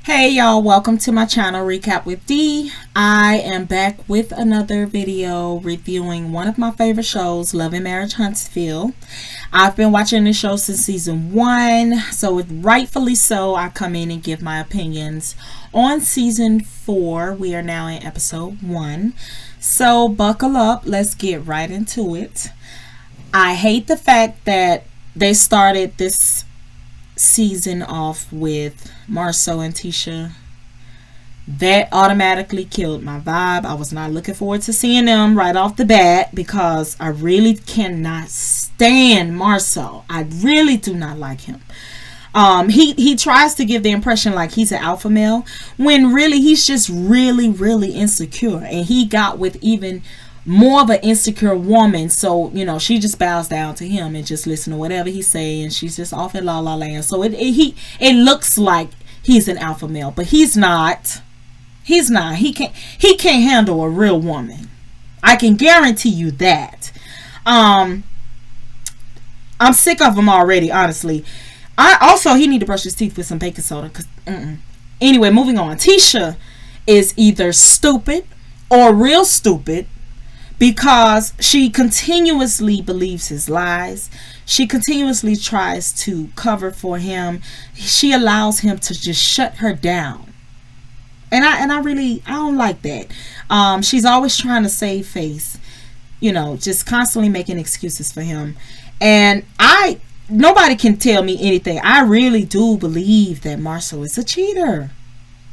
Hey y'all, welcome to my channel Recap with D. I am back with another video reviewing one of my favorite shows, Love and Marriage Huntsville. I've been watching this show since season 1, so rightfully so I come in and give my opinions on season 4. We are now in episode 1, so buckle up, let's get right into it. I hate the fact that they started this season off with Marcel and Tisha. That automatically killed my vibe. I was not looking forward to seeing them right off the bat because I really cannot stand Marcel. I really do not like him. He tries to give the impression like he's an alpha male when really he's just really insecure, and he got with even more of an insecure woman, so you know she just bows down to him and just listen to whatever he's saying. She's just off in la la land. So it looks like he's an alpha male, but he's not. He can't handle a real woman. I can guarantee you that. I'm sick of him already, honestly. He need to brush his teeth with some baking soda. Anyway, moving on. Tisha is either stupid or real stupid, because she continuously believes his lies. She continuously tries to cover for him. She allows him to just shut her down. And I don't like that. She's always trying to save face. You know, just constantly making excuses for him. And nobody can tell me anything. I really do believe that Marcel is a cheater.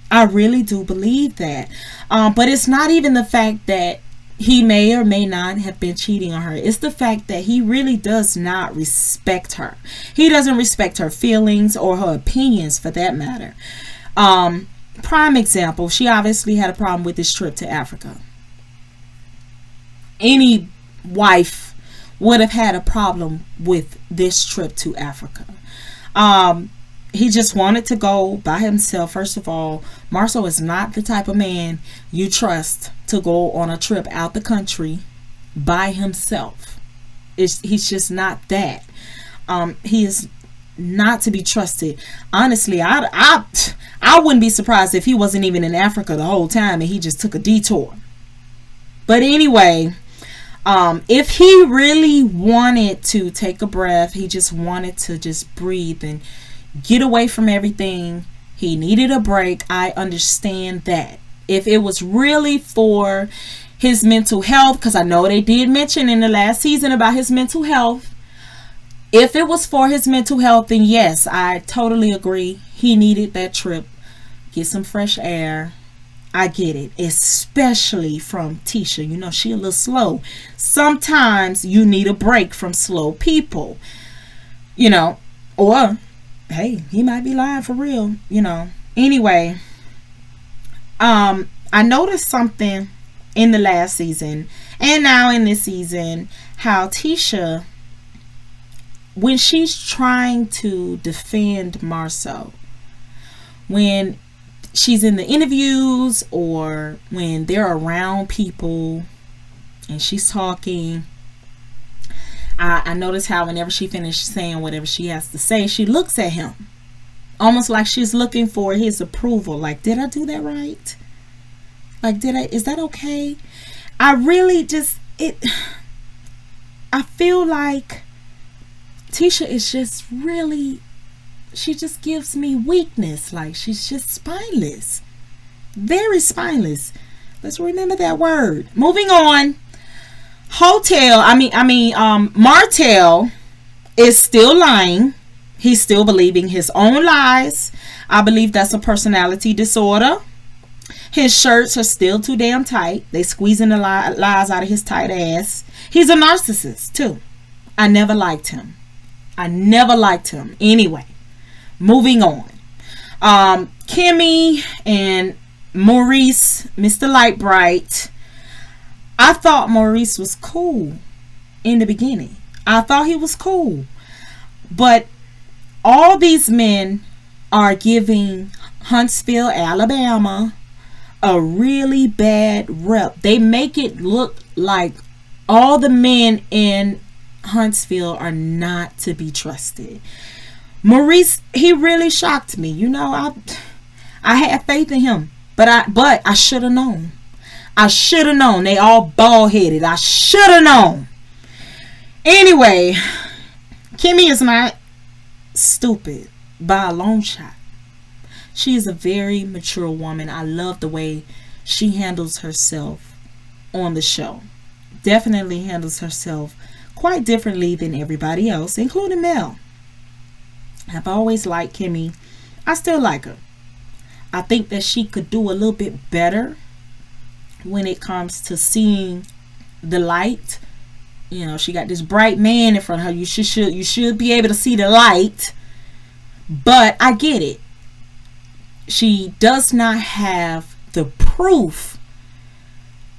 I really do believe that. But it's not even the fact that he may or may not have been cheating on her. It's the fact that he really does not respect her. He doesn't respect her feelings or her opinions, for that matter. Prime example, she obviously had a problem with this trip to Africa. Any wife would have had a problem with this trip to Africa. He just wanted to go by himself. First of all, Marcel is not the type of man you trust to go on a trip out the country by himself. He's just not that. He is not to be trusted. Honestly, I wouldn't be surprised if he wasn't even in Africa the whole time and he just took a detour. But anyway, if he really wanted to take a breath, he just wanted to just breathe and get away from everything, he needed a break. I understand that. If it was really for his mental health, because I know they did mention in the last season about his mental health, if it was for his mental health, then yes, I totally agree. He needed that trip, get some fresh air. I get it, especially from Tisha. You know, she a little slow. Sometimes you need a break from slow people, you know, or hey, he might be lying for real, you know. Anyway, I noticed something in the last season and now in this season, how Tisha, when she's trying to defend Marcel, when she's in the interviews or when they're around people and she's talking, I notice how whenever she finishes saying whatever she has to say, she looks at him almost like she's looking for his approval. Like, did I do that right? Like, is that okay? I feel like Tisha is just really, she just gives me weakness. Like, she's just spineless. Very spineless. Let's remember that word. Moving on. Martell is still lying. He's still believing his own lies. I believe that's a personality disorder. His shirts are still too damn tight. They squeezing the lies out of his tight ass. He's a narcissist too. I never liked him. Anyway, moving on. Kimmy and Maurice, Mr. Lightbright. I thought Maurice was cool in the beginning. I thought he was cool. But all these men are giving Huntsville, Alabama, a really bad rep. They make it look like all the men in Huntsville are not to be trusted. Maurice, he really shocked me. You know, I had faith in him, but I should have known. I should have known. They all bald headed. I should have known. Anyway, Kimmy is not stupid by a long shot. She is a very mature woman. I love the way she handles herself on the show. Definitely handles herself quite differently than everybody else, including Mel. I've always liked Kimmy. I still like her. I think that she could do a little bit better when it comes to seeing the light. You know, she got this bright man in front of her. You should be able to see the light. But I get it. She does not have the proof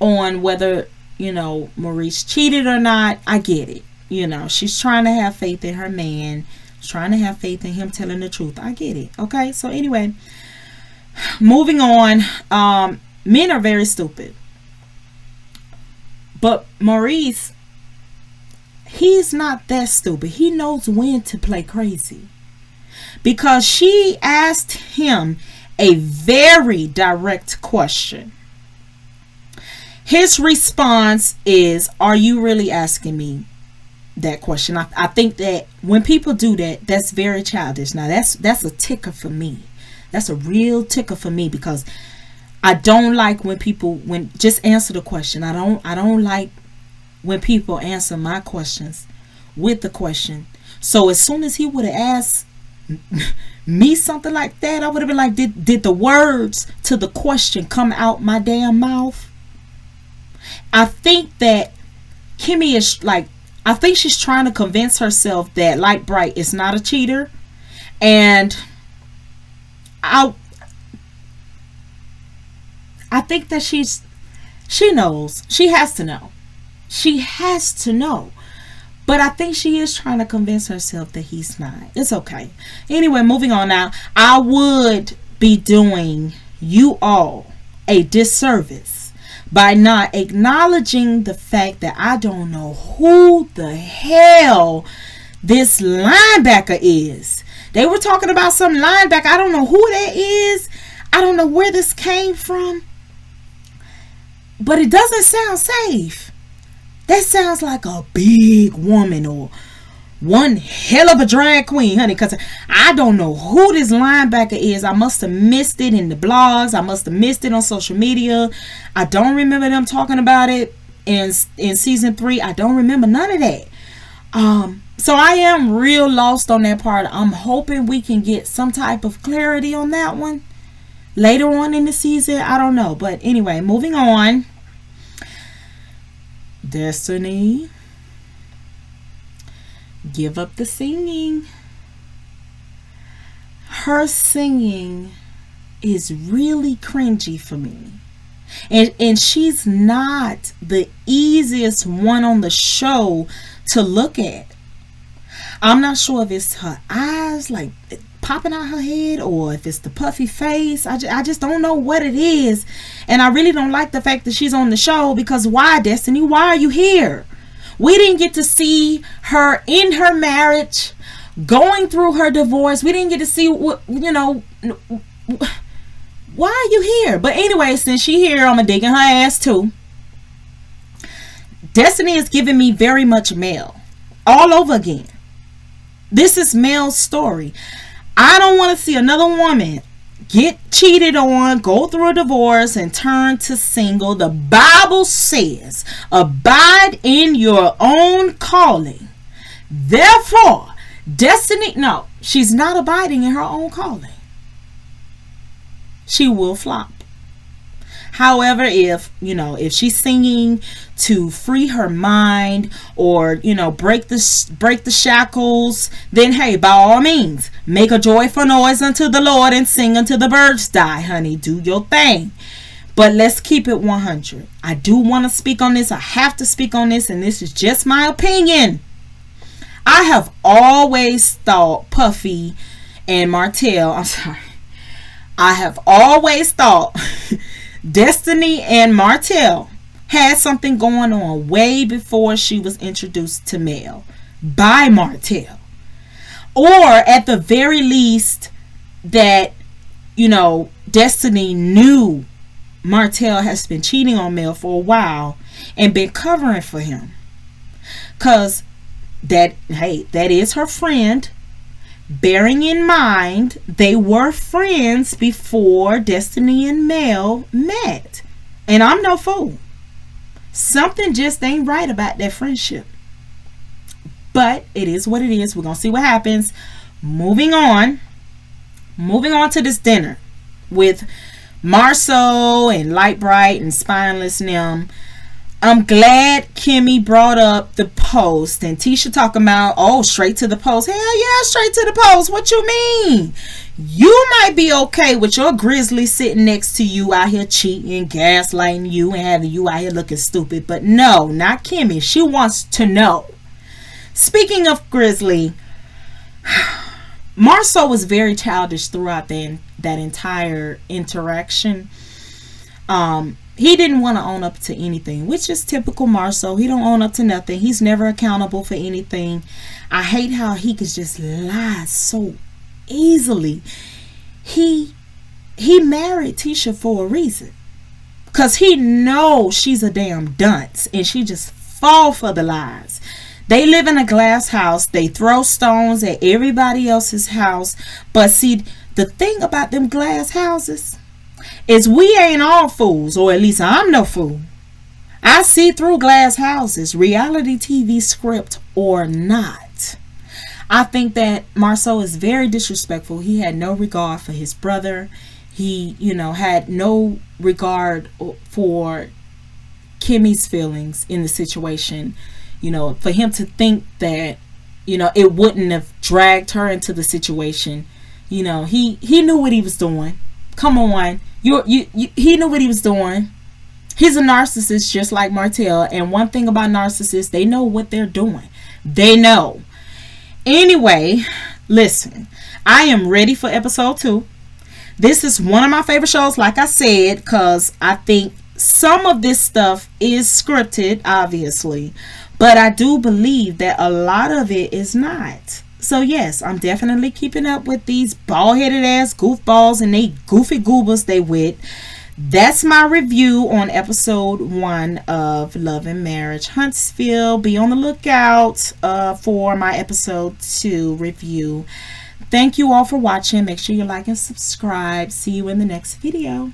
on whether, you know, Maurice cheated or not. I get it. You know, she's trying to have faith in her man. She's trying to have faith in him telling the truth. I get it. Okay, so anyway, moving on. Men are very stupid. But Maurice, he's not that stupid. He knows when to play crazy. Because she asked him a very direct question. His response is, "Are you really asking me that question?" I think that when people do that, that's very childish. Now that's a ticker for me. That's a real ticker for me, because I don't like when people just answer the question. I don't like when people answer my questions with the question. So as soon as he would have asked me something like that, I would have been like, did the words to the question come out my damn mouth? I think that Kimmy is like, I think she's trying to convince herself that Light Bright is not a cheater. And I think that she knows. She has to know. She has to know. But I think she is trying to convince herself that he's not. It's okay. Anyway, moving on now. I would be doing you all a disservice by not acknowledging the fact that I don't know who the hell this linebacker is. They were talking about some linebacker. I don't know who that is. I don't know where this came from. But it doesn't sound safe. That sounds like a big woman or one hell of a drag queen, honey. Because I don't know who this linebacker is. I must have missed it in the blogs. I must have missed it on social media. I don't remember them talking about it in season 3. I don't remember none of that. So I am real lost on that part. I'm hoping we can get some type of clarity on that one later on in the season. I don't know. But anyway, moving on. Destiny, give up the singing. Her singing is really cringy for me. And she's not the easiest one on the show to look at. I'm not sure if it's her eyes like popping out her head or if it's the puffy face. I just don't know what it is. And I really don't like the fact that she's on the show, because why, Destiny? Why are you here? We didn't get to see her in her marriage, going through her divorce. We didn't get to see what, you know, why are you here? But anyway, since she here, I'm digging her ass too. Destiny is giving me very much Mel all over again. This is Mel's story. I don't want to see another woman get cheated on, go through a divorce, and turn to single. The Bible says, abide in your own calling. Therefore, Destiny, no, she's not abiding in her own calling. She will flop. However, if she's singing to free her mind or, break the shackles, then hey, by all means, make a joyful noise unto the Lord and sing until the birds die, honey. Do your thing. But let's keep it 100. I do want to speak on this. I have to speak on this, and this is just my opinion. I have always thought Puffy and Martell, I have always thought Destiny and Martell had something going on way before she was introduced to Mel by Martell. Or at the very least that, Destiny knew Martell has been cheating on Mel for a while and been covering for him. Because that is her friend. Bearing in mind, they were friends before Destiny and Mel met. And I'm no fool. Something just ain't right about that friendship. But it is what it is. We're going to see what happens. Moving on to this dinner with Marcel and Light Bright and Spineless and them. I'm glad Kimmy brought up the post and Tisha talking about, oh, straight to the post. Hell yeah, straight to the post. What you mean? You might be okay with your grizzly sitting next to you out here cheating, gaslighting you, and having you out here looking stupid. But no, not Kimmy. She wants to know. Speaking of grizzly, Marcel was very childish throughout that entire interaction. He didn't want to own up to anything, which is typical Marcel. He don't own up to nothing. He's never accountable for anything. I hate how he could just lie so easily. He married Tisha for a reason, because he knows she's a damn dunce and she just fall for the lies. They live in a glass house. They throw stones at everybody else's house. But see, the thing about them glass houses is we ain't all fools, or at least I'm no fool. I see through glass houses, reality TV script or not. I think that Marcel is very disrespectful. He had no regard for his brother. He, had no regard for Kimmy's feelings in the situation. For him to think that, it wouldn't have dragged her into the situation. He knew what he was doing. Come on. He knew what he was doing. He's a narcissist just like Martell. And one thing about narcissists, they know what they're doing. They know. Anyway, listen. I am ready for episode 2. This is one of my favorite shows, like I said, because I think some of this stuff is scripted, obviously. But I do believe that a lot of it is not. So yes, I'm definitely keeping up with these bald-headed ass goofballs and they goofy goobers they with. That's my review on episode 1 of Love and Marriage Huntsville. Be on the lookout for my episode 2 review. Thank you all for watching. Make sure you like and subscribe. See you in the next video.